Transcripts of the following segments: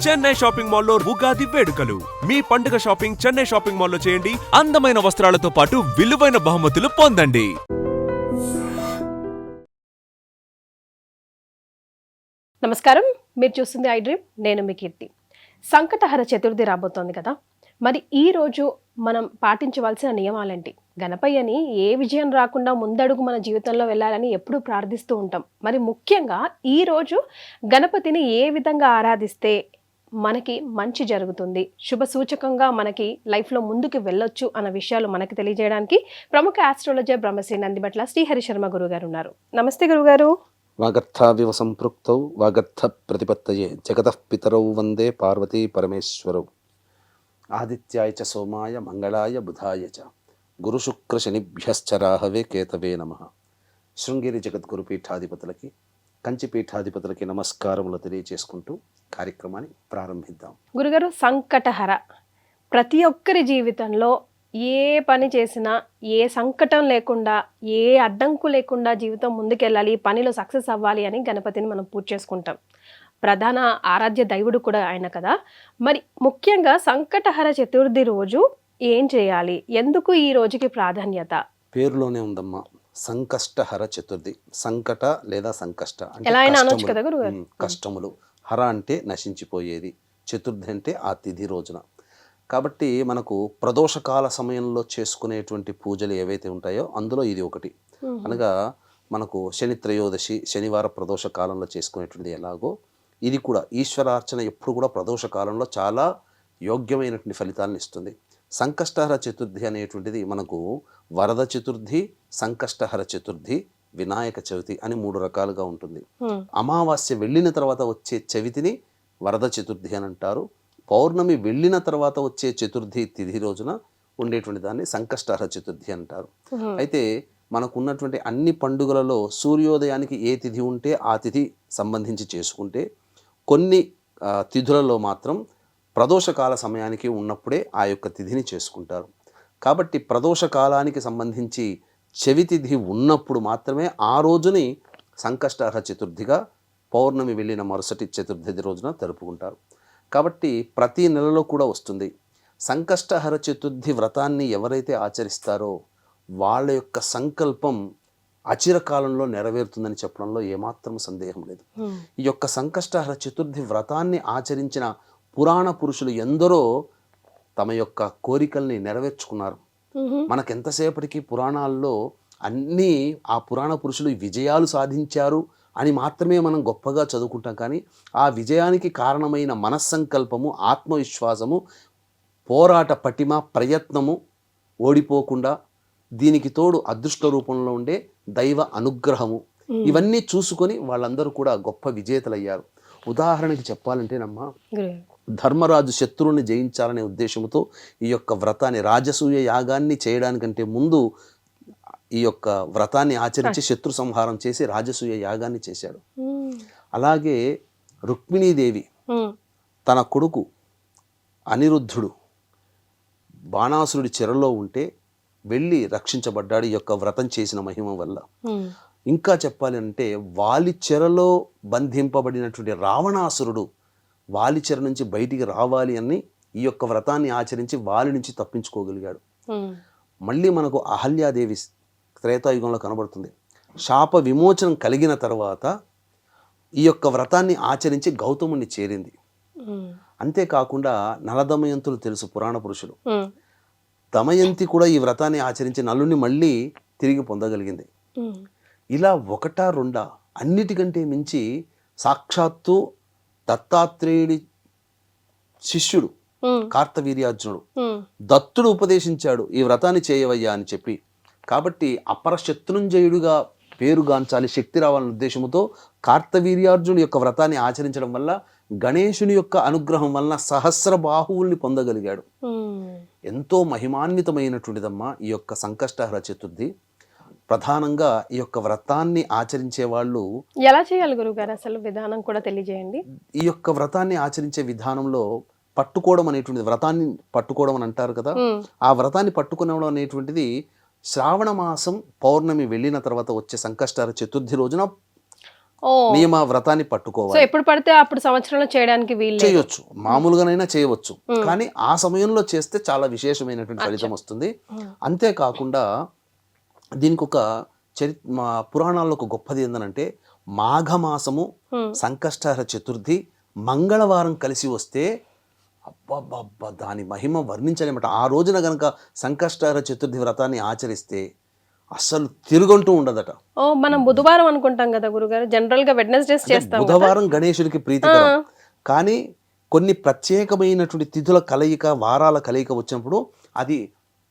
Chennai shopping మాల్లో ఉగాది వేడుకలు. మీ పండుగ షాపింగ్ చెన్నై షాపింగ్ మాల్లో చేయండి. అందమైన వస్త్రాలతో పాటు విలువైన బహుమతులు పొందండి. నమస్కారం, మీరు చూస్తుంది ఐ డ్రీమ్. నేను మీ కీర్తి. సంకటహర చతుర్థి రాబోతోంది కదా. మరి ఈ రోజు మనం పాటించవలసిన నియమాలేంటి? గణపయ్యని ఏ విజయం రాకుండా ముందడుగు మన జీవితంలో వెళ్ళాలని ఎప్పుడూ ప్రార్థిస్తూ ఉంటాం. మరి ముఖ్యంగా ఈ రోజు గణపతిని ఏ విధంగా ఆరాధిస్తే మనకి మంచి జరుగుతుంది, శుభ సూచకంగా మనకి లైఫ్లో ముందుకు వెళ్ళొచ్చు అన్న విషయాలు మనకి తెలియజేయడానికి ప్రముఖ ఆస్ట్రాలజర్ బ్రహ్మశ్రీ నందిబట్ల శ్రీహరి శర్మ గురుగారు ఉన్నారు. నమస్తే గురుగారు. వాగర్థావివ సంపృక్తౌ వాగర్థ ప్రతిపత్తయే జగతః పితరౌ వందే పార్వతీ పరమేశ్వరౌ. ఆదిత్యాయ చ సోమాయ మంగళాయ బుధాయ చ గురుశుక్ర శనిభ్యశ్చ రాహవే కేతవే నమః. శృంగేరి జగద్గురు పీఠాధిపతులకి, కంచి పీఠాధిపతులకి నమస్కారములు తెలియచేసుకుంటూ కార్యక్రమాన్ని ప్రారంభిద్దాం. గురుగారు, సంకటహర ప్రతి ఒక్కరి జీవితంలో ఏ పని చేసినా ఏ సంకటం లేకుండా, ఏ అడ్డంకు లేకుండా జీవితం ముందుకెళ్ళాలి, పనిలో సక్సెస్ అవ్వాలి అని గణపతిని మనం పూజ చేసుకుంటాం. ప్రధాన ఆరాధ్య దైవుడు కూడా ఆయన కదా. మరి ముఖ్యంగా సంకటహర చతుర్థి రోజు ఏం చేయాలి? ఎందుకు ఈ రోజుకి ప్రాధాన్యత? పేరులోనే ఉందమ్మా, సంకష్టహర చతుర్థి. సంకట లేదా సంకష్ట ఎలా అయినా అనొచ్చు కదా గురుగారు. కష్టములు. హర అంటే నశించిపోయేది, చతుర్థి అంటే ఆ తిథి రోజున. కాబట్టి మనకు ప్రదోషకాల సమయంలో చేసుకునేటువంటి పూజలు ఏవైతే ఉంటాయో అందులో ఇది ఒకటి. అనగా మనకు శని త్రయోదశి, శనివార ప్రదోష కాలంలో చేసుకునేటువంటిది ఎలాగో ఇది కూడా ఈశ్వరార్చన ఎప్పుడు కూడా ప్రదోష కాలంలో చాలా యోగ్యమైనటువంటి ఫలితాలను ఇస్తుంది. సంకష్టహర చతుర్థి అనేటువంటిది మనకు వరద చతుర్థి, సంకష్టహర చతుర్థి, వినాయక చవితి అని 3 రకాలుగా ఉంటుంది. అమావాస్య వెళ్ళిన తర్వాత వచ్చే చవితిని వరద చతుర్థి అని అంటారు. పౌర్ణమి వెళ్ళిన తర్వాత వచ్చే చతుర్థి తిథి రోజున ఉండేటువంటి దాన్ని సంకష్టహర చతుర్థి అంటారు. అయితే మనకున్నటువంటి అన్ని పండుగలలో సూర్యోదయానికి ఏ తిథి ఉంటే ఆ తిథి సంబంధించి చేసుకుంటే, కొన్ని తిథులలో మాత్రం ప్రదోషకాల సమయానికి ఉన్నప్పుడే ఆ యొక్క తిథిని చేసుకుంటారు. కాబట్టి ప్రదోష కాలానికి సంబంధించి చెవి తిథి ఉన్నప్పుడు మాత్రమే ఆ రోజుని సంకష్టహర చతుర్థిగా, పౌర్ణమి వెళ్ళిన మరుసటి చతుర్థి రోజున జరుపుకుంటారు. కాబట్టి ప్రతి నెలలో కూడా వస్తుంది. సంకష్టహర చతుర్థి వ్రతాన్ని ఎవరైతే ఆచరిస్తారో వాళ్ళ యొక్క సంకల్పం అచిరకాలంలో నెరవేరుతుందని చెప్పడంలో ఏమాత్రం సందేహం లేదు. ఈ యొక్క సంకష్టహర చతుర్థి వ్రతాన్ని ఆచరించిన పురాణ పురుషులు ఎందరో తమ యొక్క కోరికల్ని నెరవేర్చుకున్నారు. మనకెంతసేపటికి పురాణాల్లో అన్నీ ఆ పురాణ పురుషులు విజయాలు సాధించారు అని మాత్రమే మనం గొప్పగా చదువుకుంటాం. కానీ ఆ విజయానికి కారణమైన మనస్సంకల్పము, ఆత్మవిశ్వాసము, పోరాట పటిమ, ప్రయత్నము, ఓడిపోకుండా, దీనికి తోడు అదృష్ట రూపంలో ఉండే దైవ అనుగ్రహము, ఇవన్నీ చూసుకొని వాళ్ళందరూ కూడా గొప్ప విజేతలయ్యారు. ఉదాహరణకి చెప్పాలంటేనమ్మా, ధర్మరాజు శత్రువుని జయించాలనే ఉద్దేశంతో ఈ యొక్క వ్రతాన్ని, రాజసూయ యాగాన్ని చేయడానికంటే ముందు ఈ యొక్క వ్రతాన్ని ఆచరించి శత్రు సంహారం చేసి రాజసూయ యాగాన్ని చేశాడు. అలాగే రుక్మిణీదేవి తన కొడుకు అనిరుద్ధుడు బాణాసురుడి చెరలో ఉంటే వెళ్ళి రక్షించబడ్డాడు ఈ యొక్క వ్రతం చేసిన మహిమ వల్ల. ఇంకా చెప్పాలి అంటే వాలి చెరలో బంధింపబడినటువంటి రావణాసురుడు వాలి చెర నుంచి బయటికి రావాలి అని ఈ యొక్క వ్రతాన్ని ఆచరించి వాలి నుంచి తప్పించుకోగలిగాడు. మళ్ళీ మనకు అహల్యాదేవి త్రేతాయుగంలో కనబడుతుంది. శాప విమోచనం కలిగిన తర్వాత ఈ యొక్క వ్రతాన్ని ఆచరించి గౌతముని చేరింది. అంతేకాకుండా నలదమయంతులు తెలుసు పురాణ పురుషులు. దమయంతి కూడా ఈ వ్రతాన్ని ఆచరించి నలుని మళ్ళీ తిరిగి పొందగలిగింది. ఇలా ఒకటా రెండా, అన్నిటికంటే మించి సాక్షాత్తు దత్తాత్రేయుడి శిష్యుడు కార్తవీర్యార్జునుడు దత్తుడు ఉపదేశించాడు ఈ వ్రతాన్ని చేయవయ్యా అని చెప్పి. కాబట్టి అపర శత్రుంజయుడుగా పేరుగాంచాలి, శక్తి రావాలనే ఉద్దేశంతో కార్తవీర్యార్జునుడి యొక్క వ్రతాన్ని ఆచరించడం వల్ల గణేశుని యొక్క అనుగ్రహం వలన సహస్ర బాహువుల్ని పొందగలిగాడు. ఎంతో మహిమాన్వితమైనటువంటిదమ్మా ఈ యొక్క సంకష్టహర చతుర్థి. ప్రధానంగా ఈ యొక్క వ్రతాన్ని ఆచరించే వాళ్ళు ఎలా చేయాలి గురుగారు? అసలు విధానం కూడా తెలియజేయండి. ఈ యొక్క వ్రతాన్ని ఆచరించే విధానంలో పట్టుకోవడం అనేటువంటిది, వ్రతాన్ని పట్టుకోవడం అని అంటారు కదా, ఆ వ్రతాన్ని పట్టుకోవడం అనేటువంటిది శ్రావణ మాసం పౌర్ణమి వెళ్ళిన తర్వాత వచ్చే సంకష్టహర చతుర్థి రోజున ఓ నియమ వ్రతాన్ని సో పట్టుకోవాలి. ఎప్పుడు పడితే అప్పుడు సంవత్సరంలో చేయడానికి వీలు లేదు. చేయొచ్చు, మామూలుగానైనా చేయవచ్చు, కానీ ఆ సమయంలో చేస్తే చాలా విశేషమైనటువంటి ఫలితం వస్తుంది. అంతేకాకుండా దీనికి ఒక మా పురాణాల్లో ఒక గొప్పది ఏంటంటే మాఘమాసము సంకష్టహర చతుర్థి మంగళవారం కలిసి వస్తే అబ్బబ్బబ్బా దాని మహిమ వర్ణించలేమట. ఆ రోజున గనక సంకష్టహర చతుర్థి వ్రతాన్ని ఆచరిస్తే అస్సలు తిరుగంటూ ఉండదట. ఓ మనం బుధవారం అనుకుంటాం కదా గురుగారు, జనరల్ గా వెడ్నెస్డేస్ చేస్తాం. బుధవారం గణేశుడికి ప్రీతికరం, కానీ కొన్ని ప్రత్యేకమైనటువంటి తిథుల కలయిక, వారాల కలయిక వచ్చినప్పుడు అది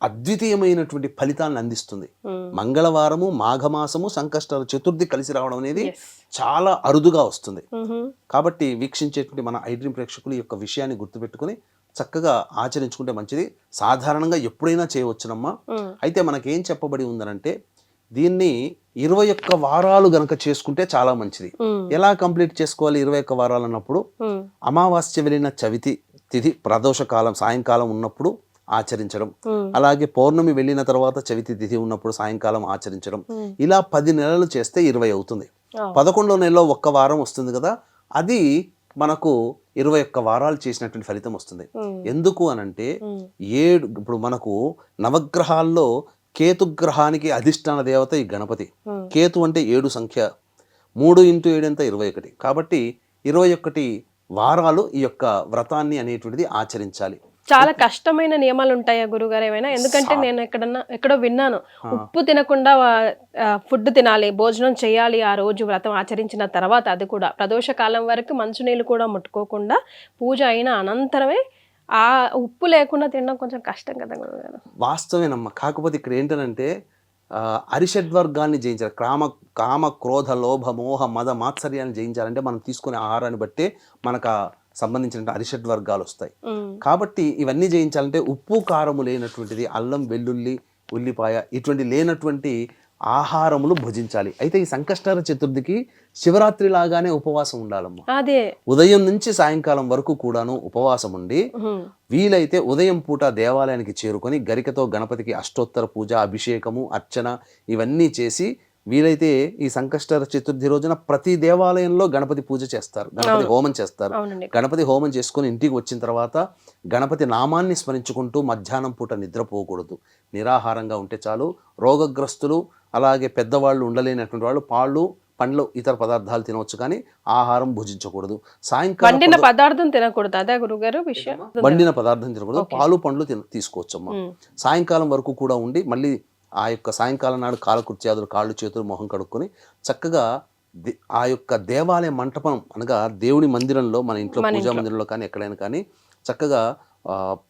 అద్వితీయమైనటువంటి ఫలితాలను అందిస్తుంది. మంగళవారము, మాఘమాసము, సంకష్టహర చతుర్థి కలిసి రావడం అనేది చాలా అరుదుగా వస్తుంది. కాబట్టి వీక్షించేటువంటి మన ఐడ్రీమ్ ప్రేక్షకులు ఈ యొక్క విషయాన్ని గుర్తుపెట్టుకుని చక్కగా ఆచరించుకుంటే మంచిది. సాధారణంగా ఎప్పుడైనా చేయవచ్చునమ్మా. అయితే మనకేం చెప్పబడి ఉందనంటే దీన్ని 21 వారాలు గనక చేసుకుంటే చాలా మంచిది. ఎలా కంప్లీట్ చేసుకోవాలి 21 వారాలు అన్నప్పుడు అమావాస్య వెళ్ళిన చవితి తిథి ప్రదోష కాలం సాయంకాలం ఉన్నప్పుడు ఆచరించడం, అలాగే పౌర్ణమి వెళ్ళిన తర్వాత చవితి తిథి ఉన్నప్పుడు సాయంకాలం ఆచరించడం, ఇలా 10 నెలలు చేస్తే 20 అవుతుంది. 11వ నెలలో 1 వారం వస్తుంది కదా, అది మనకు 21 వారాలు చేసినటువంటి ఫలితం వస్తుంది. ఎందుకు అనంటే ఇప్పుడు మనకు నవగ్రహాల్లో కేతుగ్రహానికి అధిష్టాన దేవత ఈ గణపతి. కేతు అంటే 7 సంఖ్య, 3 × 7 ఎంత 21. కాబట్టి 21 వారాలు ఈ యొక్క వ్రతాన్ని అనేటువంటిది ఆచరించాలి. చాలా కష్టమైన నియమాలు ఉంటాయా గురుగారు ఏమైనా? ఎందుకంటే నేను ఎక్కడో విన్నాను, ఉప్పు తినకుండా ఫుడ్ తినాలి, భోజనం చేయాలి ఆ రోజు వ్రతం ఆచరించిన తర్వాత, అది కూడా ప్రదోష కాలం వరకు మంచునీళ్ళు కూడా ముట్టుకోకుండా పూజ అయిన అనంతరమే ఆ ఉప్పు లేకుండా తినడం కొంచెం కష్టం కదా గురుగారు? వాస్తవేనమ్మా. కాకపోతే ఇక్కడ ఏంటంటే అరిషడ్వర్గాన్ని జయించాలి. కామ క్రోధ లోభ మోహ మద మాత్సర్యాన్ని జయించాలంటే మనం తీసుకునే ఆహారాన్ని బట్టే మనకు సంబంధించిన అరిషడ్ వర్గాలు వస్తాయి. కాబట్టి ఇవన్నీ జయించాలంటే ఉప్పు కారము లేనటువంటిది, అల్లం వెల్లుల్లి ఉల్లిపాయ ఇటువంటి లేనటువంటి ఆహారములు భుజించాలి. అయితే ఈ సంకష్టహర చతుర్థికి శివరాత్రి లాగానే ఉపవాసం ఉండాలమ్మా. అదే ఉదయం నుంచి సాయంకాలం వరకు కూడాను ఉపవాసం ఉండి వీలైతే ఉదయం పూట దేవాలయానికి చేరుకొని గరికతో గణపతికి అష్టోత్తర పూజ, అభిషేకము, అర్చన ఇవన్నీ చేసి వీలైతే ఈ సంకష్టహర చతుర్థి రోజున ప్రతి దేవాలయంలో గణపతి పూజ చేస్తారు, గణపతి హోమం చేస్తారు. గణపతి హోమం చేసుకుని ఇంటికి వచ్చిన తర్వాత గణపతి నామాన్ని స్మరించుకుంటూ మధ్యాహ్నం పూట నిద్రపోకూడదు, నిరాహారంగా ఉంటే చాలు. రోగగ్రస్తులు అలాగే పెద్దవాళ్ళు ఉండలేనటువంటి వాళ్ళు పాళ్ళు పండ్లు ఇతర పదార్థాలు తినవచ్చు, కానీ ఆహారం భుజించకూడదు. సాయంకాలం వండిన పదార్థం తినకూడదు, అదే గురుగారు విషయం. వండిన పదార్థం తినకూడదు, పాలు పండ్లు తీసుకోవచ్చమ్మా. సాయంకాలం వరకు కూడా ఉండి మళ్ళీ ఆ యొక్క సాయంకాలం నాడు కాలకృత్యాదులు, కాళ్ళు చేతులు మొహం కడుక్కొని చక్కగా ఆ యొక్క దేవాలయ మంటపం అనగా దేవుని మందిరంలో, మన ఇంట్లో పూజా మందిరంలో కానీ ఎక్కడైనా కానీ చక్కగా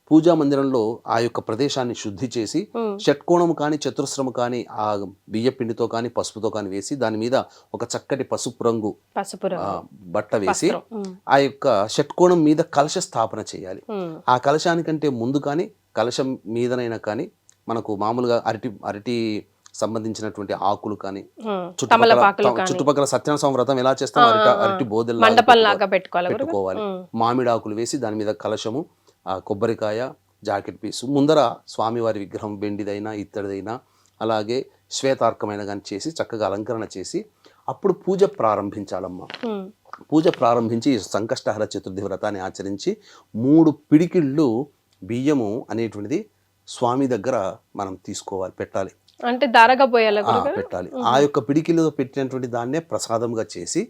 పూజా మందిరంలో ఆ యొక్క ప్రదేశాన్ని శుద్ధి చేసి షట్కోణము కానీ చతురస్రము కానీ ఆ బియ్య పిండితో కానీ పసుపుతో కానీ వేసి దాని మీద ఒక చక్కటి పసుపు రంగు బట్ట వేసి ఆ యొక్క షట్కోణం మీద కలశ స్థాపన చేయాలి. ఆ కలశానికంటే ముందు కానీ కలశం మీదనైనా కానీ మనకు మామూలుగా అరటి సంబంధించినటువంటి ఆకులు కానీ చుట్టుపక్కల సత్యనారాయణ వ్రతం ఎలా చేస్తాం అరటి బోదెల్లాగా పెట్టుకోవాలి. మామిడి ఆకులు వేసి దాని మీద కలశము, కొబ్బరికాయ, జాకెట్ పీసు, ముందర స్వామివారి విగ్రహం వెండిదైనా ఇత్తడిదైనా అలాగే శ్వేతార్కమైన కానీ చేసి చక్కగా అలంకరణ చేసి అప్పుడు పూజ ప్రారంభించాలమ్మా. పూజ ప్రారంభించి సంకష్టహర చతుర్థి వ్రతాన్ని ఆచరించి 3 పిడికిళ్ళు బియ్యము అనేటువంటిది స్వామి దగ్గర మనం తీసుకోవాలి, పెట్టాలి. అంటే దారగా పోయాలి, పెట్టాలి. ఆ యొక్క పిడికిలో పెట్టినటువంటి దాన్నే ప్రసాదంగా చేసి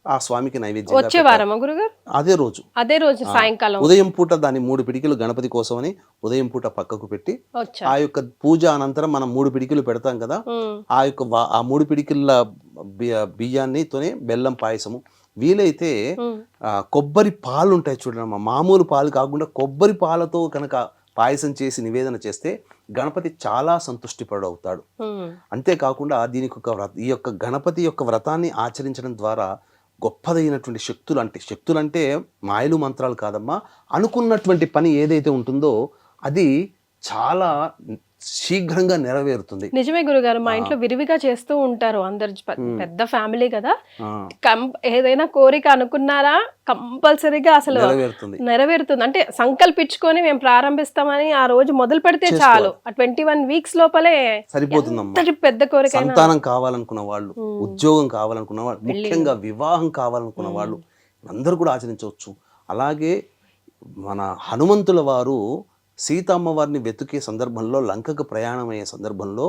ఆ స్వామికి నైవేద్యం. వచ్చే వారమా గురుగారు? అదే రోజు సాయంకాలం ఉదయం పూట దాన్ని 3 పిడికిలు గణపతి కోసమని ఉదయం పూట పక్కకు పెట్టి ఆ యొక్క పూజ అనంతరం మనం 3 పిడికిలు పెడతాం కదా, ఆ యొక్క ఆ 3 పిడికిళ్ళ బియ్యాన్నితోనే బెల్లం పాయసము, వీలైతే కొబ్బరి పాలు ఉంటాయి చూడమ్మా, మామూలు పాలు కాకుండా కొబ్బరి పాలతో కనుక పాయసం చేసి నివేదన చేస్తే గణపతి చాలా సంతుష్టిపడవుతాడు. అంతేకాకుండా దీనికి ఈ యొక్క గణపతి యొక్క వ్రతాన్ని ఆచరించడం ద్వారా గొప్పదైనటువంటి శక్తులంటే మాయలు మంత్రాలు కాదమ్మా, అనుకున్నటువంటి పని ఏదైతే ఉంటుందో అది చాలా శీఘ్రంగా నెరవేరుతుంది. నిజమే గురుగారు, మా ఇంట్లో విరివిగా చేస్తూ ఉంటారు అందరు, పెద్ద ఫ్యామిలీ కదా. ఏదైనా కోరిక అనుకున్నారా కంపల్సరీగా అసలు నెరవేరుతుంది. అంటే సంకల్పించుకొని మేము ప్రారంభిస్తామని ఆ రోజు మొదలు పెడితే చాలు, 21 వీక్స్ లోపలే సరిపోతుందమ్మా. పెద్ద కోరిక, సంతానం కావాలనుకున్న వాళ్ళు, ఉద్యోగం కావాలనుకున్న వాళ్ళు, ముఖ్యంగా వివాహం కావాలనుకున్న వాళ్ళు అందరూ కూడా ఆచరించవచ్చు. అలాగే మన హనుమంతుల వారు సీతమ్మ వారిని వెతుకే సందర్భంలో, లంకకు ప్రయాణమయ్యే సందర్భంలో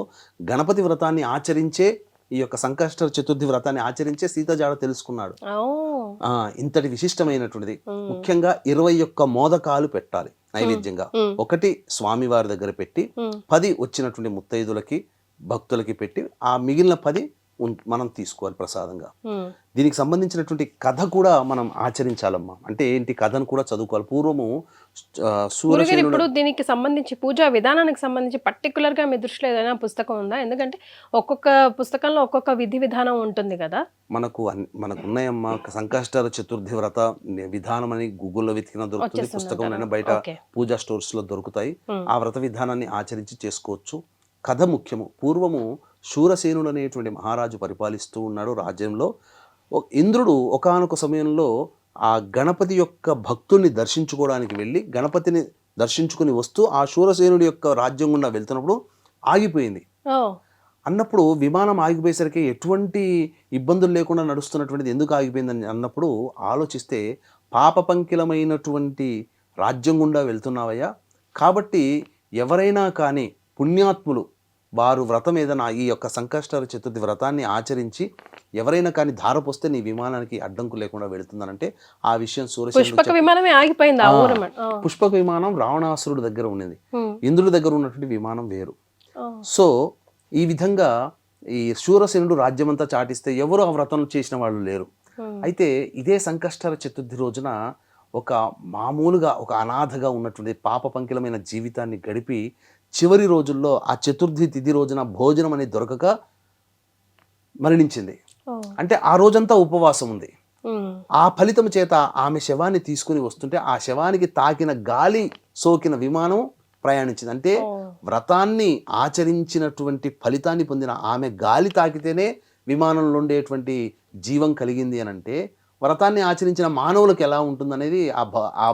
గణపతి వ్రతాన్ని ఆచరించే, ఈ యొక్క సంకష్ట చతుర్థి వ్రతాన్ని ఆచరించే సీత జాడ తెలుసుకున్నాడు. ఇంతటి విశిష్టమైనటువంటిది. ముఖ్యంగా 21 మోదకాలు పెట్టాలి నైవేద్యంగా. 1 స్వామి వారి దగ్గర పెట్టి 10 వచ్చినటువంటి ముత్తైదులకి భక్తులకి పెట్టి ఆ మిగిలిన 10 మనం తీసుకోవాలి ప్రసాదంగా. దీనికి సంబంధించినటువంటి కథ కూడా మనం ఆచరించాలమ్మా. అంటే ఏంటి, కథను కూడా చదువుకోవాలి. పూర్వము ఇప్పుడు దీనికి సంబంధించి పూజా విధానానికి సంబంధించి పర్టికులర్ గా మీ దృష్టిలో ఏదైనా పుస్తకం ఉందా? ఎందుకంటే ఒక్కొక్క పుస్తకంలో ఒక్కొక్క విధి విధానం ఉంటుంది కదా. మనకు ఉన్నాయమ్మా. సంకష్ట చతుర్థి వ్రత విధానం అని గూగుల్లో వెతికినా దొరుకుతుంది, పుస్తకం బయట పూజా స్టోర్స్ లో దొరుకుతాయి. ఆ వ్రత విధానాన్ని ఆచరించి చేసుకోవచ్చు. కథ ముఖ్యము. పూర్వము శూరసేనుడు అనేటువంటి మహారాజు పరిపాలిస్తూ ఉన్నాడు రాజ్యంలో. ఇంద్రుడు ఒకానొక సమయంలో ఆ గణపతి యొక్క భక్తుల్ని దర్శించుకోవడానికి వెళ్ళి గణపతిని దర్శించుకుని వస్తూ ఆ శూరసేనుడి యొక్క రాజ్యం గుండా వెళ్తున్నప్పుడు ఆగిపోయింది. అన్నప్పుడు విమానం ఆగిపోయేసరికి ఎటువంటి ఇబ్బందులు లేకుండా నడుస్తున్నటువంటిది ఎందుకు ఆగిపోయిందని అన్నప్పుడు ఆలోచిస్తే, పాప పంకిలమైనటువంటి రాజ్యం గుండా వెళ్తున్నావయ్యా, కాబట్టి ఎవరైనా కానీ పుణ్యాత్ములు వారు వ్రతం ఏదైనా ఈ యొక్క సంకష్ట చతుర్థి వ్రతాన్ని ఆచరించి ఎవరైనా కానీ ధారపోస్తే నీ విమానానికి అడ్డంకు లేకుండా వెళుతుందనంటే ఆ విషయం పుష్పక విమానమే ఆగిపోయింది. పుష్పక విమానం రావణాసురుడి దగ్గర ఉన్నది, ఇంద్రుడి దగ్గర ఉన్నటువంటి విమానం వేరు. సో ఈ విధంగా ఈ శూరసేనుడు రాజ్యమంతా చాటిస్తే ఎవరు ఆ వ్రతం చేసిన వాళ్ళు లేరు. అయితే ఇదే సంకష్ట చతుర్థి రోజున ఒక మామూలుగా ఒక అనాథగా ఉన్నటువంటి పాప పంకిలమైన జీవితాన్ని గడిపి చివరి రోజుల్లో ఆ చతుర్థి తిథి రోజున భోజనం అనేది దొరకక మరణించింది. అంటే ఆ రోజంతా ఉపవాసం ఉంది. ఆ ఫలితం చేత ఆమె శవాన్ని తీసుకుని వస్తుంటే ఆ శవానికి తాకిన గాలి సోకిన విమానం ప్రయాణించింది. అంటే వ్రతాన్ని ఆచరించినటువంటి ఫలితాన్ని పొందిన ఆమె గాలి తాకితేనే విమానంలో ఉండేటువంటి జీవం కలిగింది అని అంటే వ్రతాన్ని ఆచరించిన మానవులకు ఎలా ఉంటుందనేది ఆ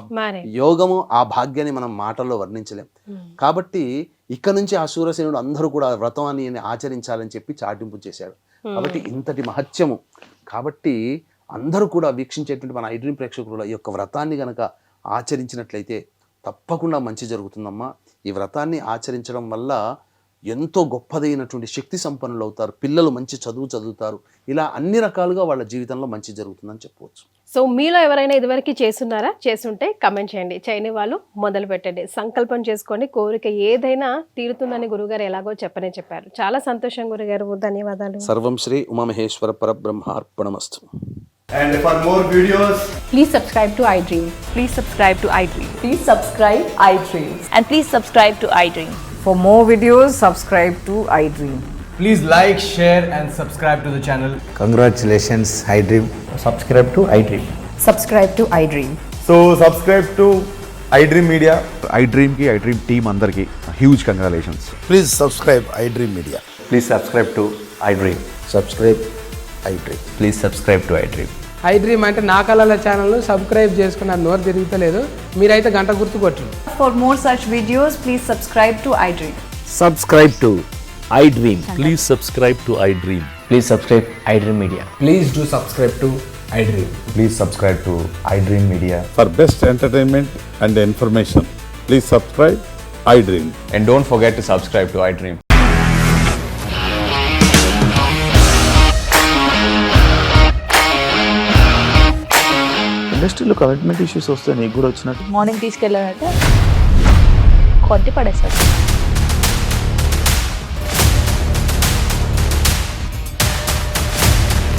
యోగము, ఆ భాగ్యాన్ని మనం మాటల్లో వర్ణించలేం. కాబట్టి ఇక్కడ నుంచి ఆ శూరసేనుడు అందరూ కూడా వ్రతాన్ని ఆచరించాలని చెప్పి చాటింపు చేశాడు. కాబట్టి ఇంతటి మహత్యము. కాబట్టి అందరూ కూడా వీక్షించేటువంటి మన ఐడ్రీమ్ ప్రేక్షకులు ఈ యొక్క వ్రతాన్ని గనక ఆచరించినట్లయితే తప్పకుండా మంచి జరుగుతుందమ్మా. ఈ వ్రతాన్ని ఆచరించడం వల్ల ఎంతో గొప్పదైనటువంటి శక్తి సంపన్నులు అవుతారు, పిల్లలు మంచి చదువు చదువుతారు, ఇలా అన్ని రకాలుగా వాళ్ళ జీవితంలో మంచి జరుగుతుందని చెప్పవచ్చు. సో మీలో ఎవరైనా ఇదివరకు చేస్తున్నారా? చేస్తుంటే కమెంట్ చేయండి, చేయని వాళ్ళు మొదలు పెట్టండి, సంకల్పం చేసుకోండి, కోరిక ఏదైనా తీరుతుందని గురుగారు ఎలాగో చెప్పారు. చాలా సంతోషం గురుగారు, ధన్యవాదాలు. సర్వం Shri Umamaheshwara పరబ్రహ్మార్పణమస్తు. And for more videos, please subscribe to iDream. Please subscribe to iDream. Please subscribe iDream. And please subscribe to iDream. For more videos, subscribe to iDream. please like, share and subscribe to the channel. Congratulations, iDream. Subscribe to iDream. Subscribe to iDream. So subscribe to iDream Media. iDream ki iDream team andarki huge congratulations. Please subscribe iDream Media. Please subscribe to iDream. Subscribe iDream. Please subscribe to iDream. iDream అంటే నా కళల ఛానల్ను subscribe చేసుకున్న నోరు తిరుగుతలేదు, మీరైతే గంట గుర్తు కొట్టండి. For more such videos, please subscribe to iDream. Subscribe to iDream. Please subscribe to iDream. Please subscribe iDream Media. Please do subscribe to iDream. Please subscribe to iDream Media. For best entertainment and information, please subscribe iDream. And don't forget to subscribe to iDream. ఇండస్ట్రీలో commitment issues వస్తే నీకు కూడా వచ్చినట్టు morning తీసుకెళ్ళాలంటే కొట్టి పడేస్తాడు.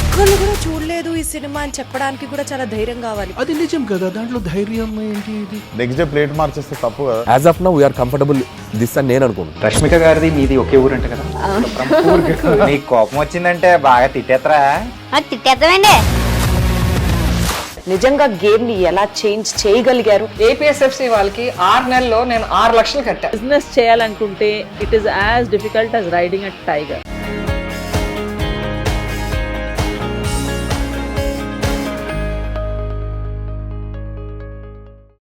ఒక్కళ్ళు కూడా చూడలేదు ఈ సినిమా అని చెప్పడానికి కూడా చాలా ధైర్యం కావాలి. అది నిజం కదా, దాంట్లో ధైర్యం ఏంటి? ఇది నెక్స్ట్ డే ప్లేట్ మార్చేస్తే తప్పు కదా. As of now we are comfortable this అని నేను అనుకుంటున్నాను. రష్మిక గారిది మీది ఒకే ఊరంట కదా. నీకు కోపం వచ్చిందంటే బాగా తిట్టేత్తరా? తిట్టేద్దామండి. నిజంగా గేమ్ ని ఎలా చేంజ్ చేయగలిగారు? ఏపీఎస్ఎఫ్సి వాళ్ళకి 6 నెలల్లో నేను 6 లక్షలు కట్టా. బిజినెస్ చేయాలనుకుంటే it is as difficult as riding a tiger.